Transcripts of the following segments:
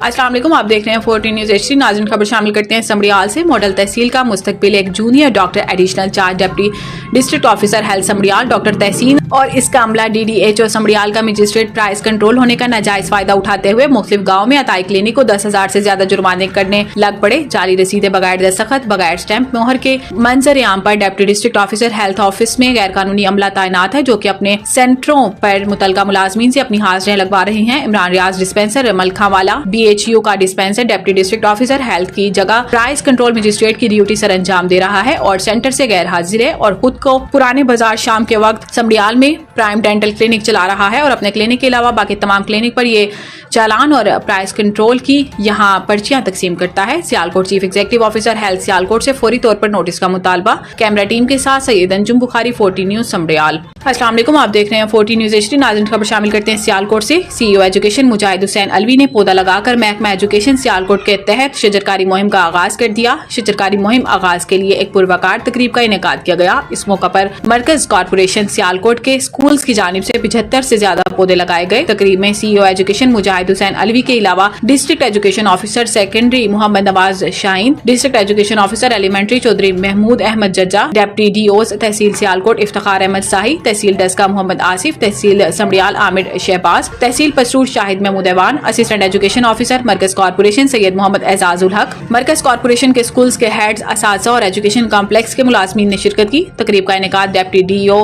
अस्सलाम वालेकुम, आप देख रहे हैं 14 न्यूज़ HD। नाज़रीन, खबर शामिल करते हैं समड़ियाल से। मॉडल तहसील का मुस्तकबिल एक junior doctor additional charge deputy district officer health Sambrial doctor Tahseen और इसका अमला DDHO समड़ियाल का मजिस्ट्रेट प्राइस कंट्रोल होने का नाजायज फायदा उठाते हुए मुख्तलिफ गाँव में अताई क्लिनिक को 10,000 से ज्यादा जुर्माने करने लग पड़े। जाली रसीदें बगैर दस्तखत बगैर स्टैंप मोहर के मंजर आम पर deputy district officer health office में गैर कानूनी अमला तैनात है, जो कि अपने सेंटरों पर मुतलका मुलाजमीन से अपनी हाजिरियां लगवा रहे हैं। इमरान रियाज डिस्पेंसर, मलखावाला BHU का dispenser deputy district officer health की जगह प्राइस कंट्रोल मजिस्ट्रेट की ड्यूटी सर अंजाम दे रहा है और सेंटर से गैर हाजिर है और खुद को पुराने बाजार शाम के वक्त समड़ियाल में प्राइम डेंटल क्लिनिक चला रहा है और अपने क्लिनिक के अलावा बाकी तमाम क्लिनिक पर ये चालान और प्राइस कंट्रोल की यहाँ पर्चियां तकसीम करता है। Sialkot chief executive officer health Sialkot से फौरी तौर पर नोटिस का मुतालबा। कैमरा टीम के साथ सैयद अंजुम बुखारी, 14 न्यूज़ समड़ियाल। अस्सलाम वालेकुम, आप देख रहे हैं 14 न्यूज़ HD। नाज़रीन, खबर शामिल करते हैं सियालकोट से। CEO एजुकेशन मुजाहिद हुसैन अलवी ने पौधा लगाकर महकमा एजुकेशन सियालकोट के तहत शजरकारी मुहिम का आगाज कर दिया। शजरकारी मुहिम आगाज के लिए एक पुरवकार तकरीब का इनेकाद किया गया। इस मौका पर मरकज कॉर्पोरेशन सियालकोट के स्कूल्स की जानिब से 75 से ज्यादा पौधे लगाए गए। तकरीब में CEO एजुकेशन मुजाहिद हुसैन अलवी के अलावा district education officer secondary Muhammad Nawaz Shaheen, district education officer elementary Chaudhry Mahmood Ahmed Jajja, deputy DOs तहसील सियालकोट इफ्तिखार अहमद शाही, तहसील डस्का मोहम्मद आसिफ, तहसील समड़ियाल आमिर शहबाज, तहसील Pasrur Shahid Mahmood Awan, assistant education officer मरकज कॉर्पोरेशन सैयद मोहम्मद एजाजुल हक, मरकज कॉर्पोरेशन के स्कूल्स के हेड्स, असातिज़ा और एजुकेशन कॉम्प्लेक्स के मुलाजमीन ने शिरकत की। तकरीब का इनेकाद डिप्टी DO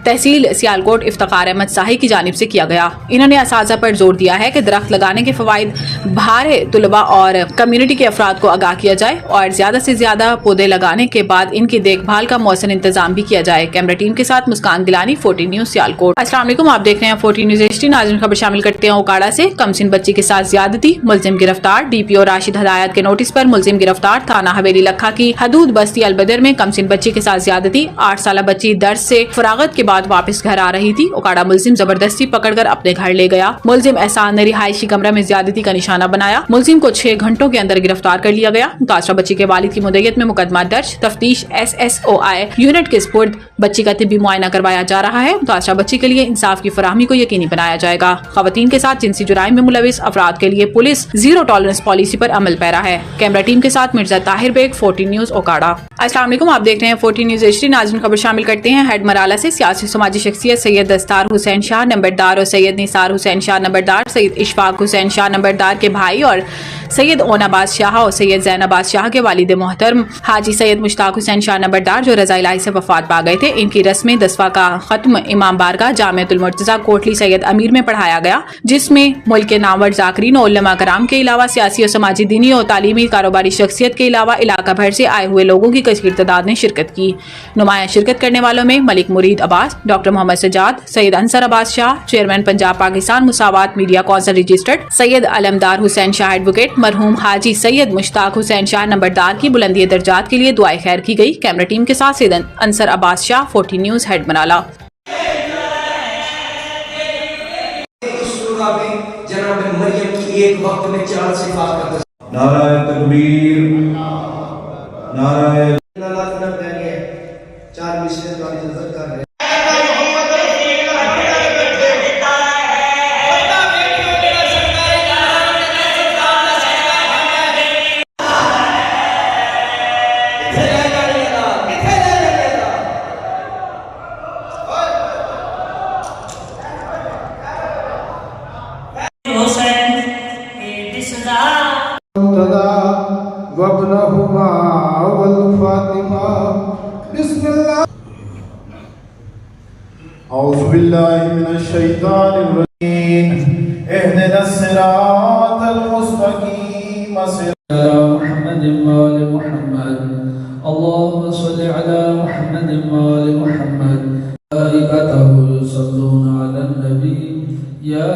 तहसील सियालकोट इफ्तिखार अहमद शाही की जानिब से किया गया। इन्होंने असातिज़ा पर जोर दिया है कि दरख्त लगाने के फवाइद भारे तुलबा और कम्युनिटी के अफराद को आगाह किया जाए और ज्यादा से ज्यादा पौधे लगाने के बाद इनकी देखभाल का मौसम इंतजाम भी किया जाए। कैमरा टीम के साथ मुस्कान गिलानी, 14 न्यूज़ सियालकोट। अस्सलाम वालेकुम, आप देख रहे हैं 14 न्यूज़ HD। नाज़रीन, खबर शामिल करते हैं ओकाड़ा से। कमसिन बच्ची के साथ ज्यादती, मुलजिम गिरफ्तार। DPO राशिद हदायत के नोटिस पर मुलजिम गिरफ्तार। थाना हवेली लखा की हदूद बस्ती अलबदर में कमसिन बच्ची के साथ ज्यादती। 8 साल बच्ची दर्स से फरागत के बाद वापस घर आ रही थी। ओकाड़ा मुलजिम जबरदस्ती पकड़कर अपने घर ले गया। मुलजिम एहसान ने रिहायशी कमरा में ज्यादती का निशाना बनाया। मुलजिम को 6 घंटों के अंदर गिरफ्तार कर लिया गया। मुतासरा बच्ची के वालिद की मुद्दत में मुकदमा दर्ज। तफ्तीश SSOI यूनिट के स्पुर्द। बच्ची का तिब्बी मुआयना करवाया जा रहा है। मुतासरा बच्ची के लिए इंसाफ की फराहमी को यकीनी बनाया जाएगा। खवातीन के साथ जिनसी जुराइम में मुलविस अफराद के लिए पुलिस जीरो टॉलरेंस पॉलिसी पर अमल पैरा है। कैमरा टीम के साथ मिर्जा ताहिर बेग, 14 न्यूज़ ओकाड़ा। अस्सलाम वालेकुम, आप देख रहे हैं 14 न्यूज़ HD। नाज़रीन, खबर शामिल करते हैं हेड मराला से। सियासी समाजी शख्सियत सैयद दस्तार हुसैन शाह नंबरदार और सैयद निसार हुसैन शाह नंबरदार, सैयद इशफाक हुसैन शाह नंबरदार के भाई और सैयद ओनाबाज शाह और सैयद जैनाबाज शाह के वालिद मोहतरम हाजी सैयद मुश्ताक हुसैन शाह नंबरदार जो रज़ा इलाही से वफात पा गए थे, इनकी रस्म दसवा का खत्म इमाम बारगाह जामिअतुल मुर्तज़ा कोटली सैयद अमीर में पढ़ाया गया, जिसमें मुल्क के नामवर ज़ाकिरीन और उलमा कराम के अलावा सियासी और समाजी, दीनी और तालीमी कारोबारी शख्सियत के अलावा इलाका भर से आए हुए लोगों की कसीर तादाद ने शिरकत की। नुमाया शिरकत करने वालों में Malik Mureed Abbas, doctor Muhammad Sajjad, Syed Ansar Abbas Shah, chairman Punjab Pakistan Musawat media council registered, Syed Alamdar Hussain Shah advocate, मरहूम हाजी सैयद मुश्ताक हुसैन शाह नंबरदार की बुलंदी दर्जात के लिए दुआए खैर की गई। कैमरा टीम के साथ सैयद अंसर अब्बास शाह, 14 न्यूज़ हेड मनाला। नाराए तकबीर, नाराए चार मिसरे का नजर कर रहे हैं। वब्नहुमा वल फातिमा बिस्मिल्लाह औज़ु बिल्लाहि मिनश शैतानिर रजीम इहदिनस सिरातल मुस्तकीम मुहम्मद व आले मुहम्मद अल्लाहुम्मा सल्लि अला मुहम्मद व आले मुहम्मद मलाइकतहु युसल्लूना अलन नबी या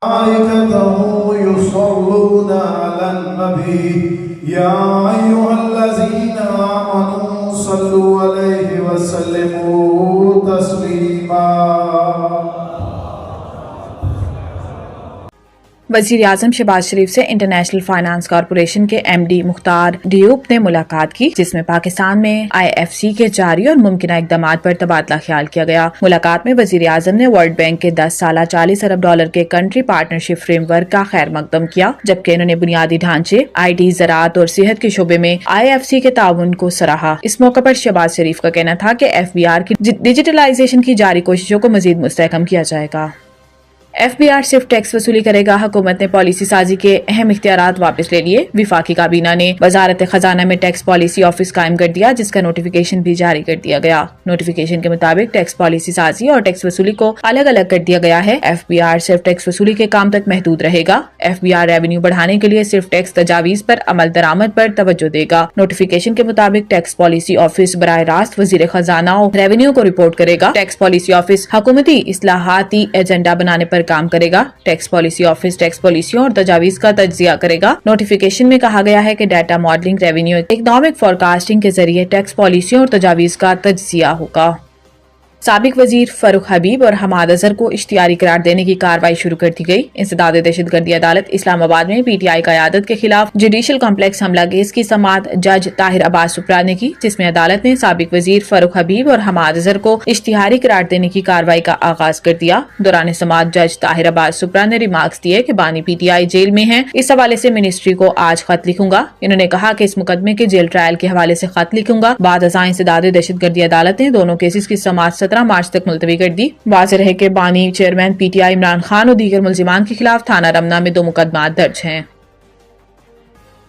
मलाइकतहु युसल्लूना अलन नबी या अय्युहल्लज़ीना आमनू सल्लु अलैहि व सल्लिमू तस्लीमा। वजीर आजम शहबाज शरीफ से इंटरनेशनल फाइनेंस कॉरपोरेशन के MD मुख्तार डियूब ने मुलाकात की, जिसमें पाकिस्तान में IFC के जारी और मुमकिन इकदाम पर तबादला ख्याल किया गया। मुलाकात में वजीर आजम ने वर्ल्ड बैंक के 10 साला $40 अरब के कंट्री पार्टनरशिप फ्रेमवर्क का खैर मकदम किया, जबकि इन्होंने बुनियादी ढांचे, IT, ज़राअत और सेहत के शोबे में IFC के ताउन को सराहा। इस मौके पर शहबाज शरीफ का कहना था कि FBR की डिजिटलाइजेशन की जारी कोशिशों को मजीद मुस्तहकम किया जाएगा। FBR सिर्फ टैक्स वसूली करेगा। हुकूमत ने पॉलिसी साजी के अहम इख्तियारात वापस ले लिए। विफाकी काबीना ने वजारत खजाना में टैक्स पॉलिसी ऑफिस कायम कर दिया, जिसका नोटिफिकेशन भी जारी कर दिया गया। नोटिफिकेशन के मुताबिक टैक्स पॉलिसी साजी और टैक्स वसूली को अलग अलग कर दिया गया है। FBR सिर्फ टैक्स वसूली के काम तक महदूद रहेगा। FBR रेवेन्यू बढ़ाने के लिए सिर्फ टैक्स तजावीज पर अमल दरामद पर तवज्जो देगा। नोटिफिकेशन के मुताबिक टैक्स पॉलिसी ऑफिस बराह रास्त वजीर खजाना और रेवेन्यू को रिपोर्ट करेगा। टैक्स पॉलिसी ऑफिस हुकूमती इस्लाहाती एजेंडा बनाने पर काम करेगा। टैक्स पॉलिसी ऑफिस टैक्स पॉलिसियों और तजावीज का तज्जिया करेगा। नोटिफिकेशन में कहा गया है कि data modelling, revenue economic forecasting के जरिए टैक्स पॉलिसियों और तजावीज का तज्जिया होगा। साबिक वजीर फरूख हबीब और हमाद अजहर को इश्तियारी करार देने की कार्रवाई शुरू कर दी गई। इंसदाद दहशतगर्दी अदालत इस्लामाबाद में PTI क़यादत के खिलाफ जुडिशल कॉम्प्लेक्स हमला केस की समाअत जज ताहिर अब्बास सुप्रा ने की, जिसमें अदालत ने साबिक वजीर फरूख हबीब और हमाद अजहर को इश्तिहारी करार देने की कार्रवाई का आगाज कर दिया। दौरान समाअत जज ताहिर अब्बास सुप्रा ने रिमार्क्स दिए कि बानी PTI जेल में है। इस हवाले से मिनिस्ट्री को आज खत लिखूंगा। इन्होंने कहा कि इस मुकदमे के जेल ट्रायल के हवाले से खत लिखूंगा। बाद अज़ां इंसदाद दहशतगर्दी अदालत ने दोनों केसेस की समाअत 17 मार्च तक मुलतवी कर दी। वाज़ेह रहे कि बानी चेयरमैन PTI इमरान खान और दीगर मुल्जिमान के खिलाफ थाना रमना में 2 मुकदमात दर्ज हैं।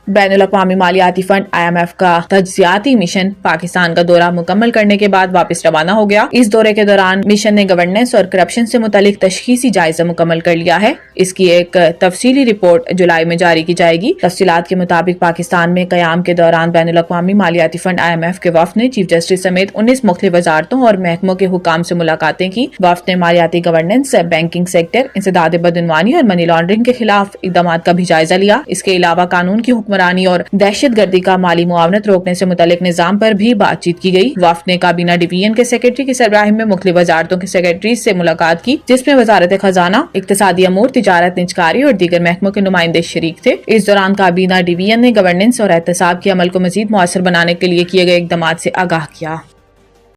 बैनुल-अक़वामी मालियाती फंड IMF का तज्ज़ियाती मिशन पाकिस्तान का दौरा मुकम्मल करने के बाद वापस रवाना हो गया। इस दौरे के दौरान मिशन ने गवर्नेंस और करप्शन से मुतालिक तशख़ीसी जायजा मुकम्मल कर लिया है। इसकी एक तफसीली रिपोर्ट जुलाई में जारी की जाएगी। तफसीलात के मुताबिक पाकिस्तान में क़याम के दौरान बैनुल-अक़वामी मालियाती फंड IMF के वफ़द ने चीफ जस्टिस समेत 19 मुख्तलिफ वज़ारतों और महकमों के हुकाम से मुलाकातें की। वफ़द ने मालियाती गवर्नेंस, बैंकिंग सेक्टर, इंसदाद बदअनवानी और मनी लॉन्ड्रिंग के खिलाफ इक़दामात का भी जायजा लिया। इसके अलावा कानून की हुक्मरानी और दहशतगर्दी का माली मुआवनत रोकने से मुतालिक निजाम पर भी बातचीत की गई। वफ़द ने काबीना डिवीजन के सेक्रेटरी की सरबराही में मुख्तलिफ वजारतों के सेक्रेटरी से मुलाकात की, जिसमें वजारत खजाना, इक्तिसादी अमूर, तिजारत, निजकारी और दीगर महकमों के नुमाइंदे शरीक थे। इस दौरान काबीना डिवीजन ने गवर्नेंस और एहतसाब के अमल को मजीद मुअस्सर बनाने के लिए किए गए इक़दामात से आगाह किया।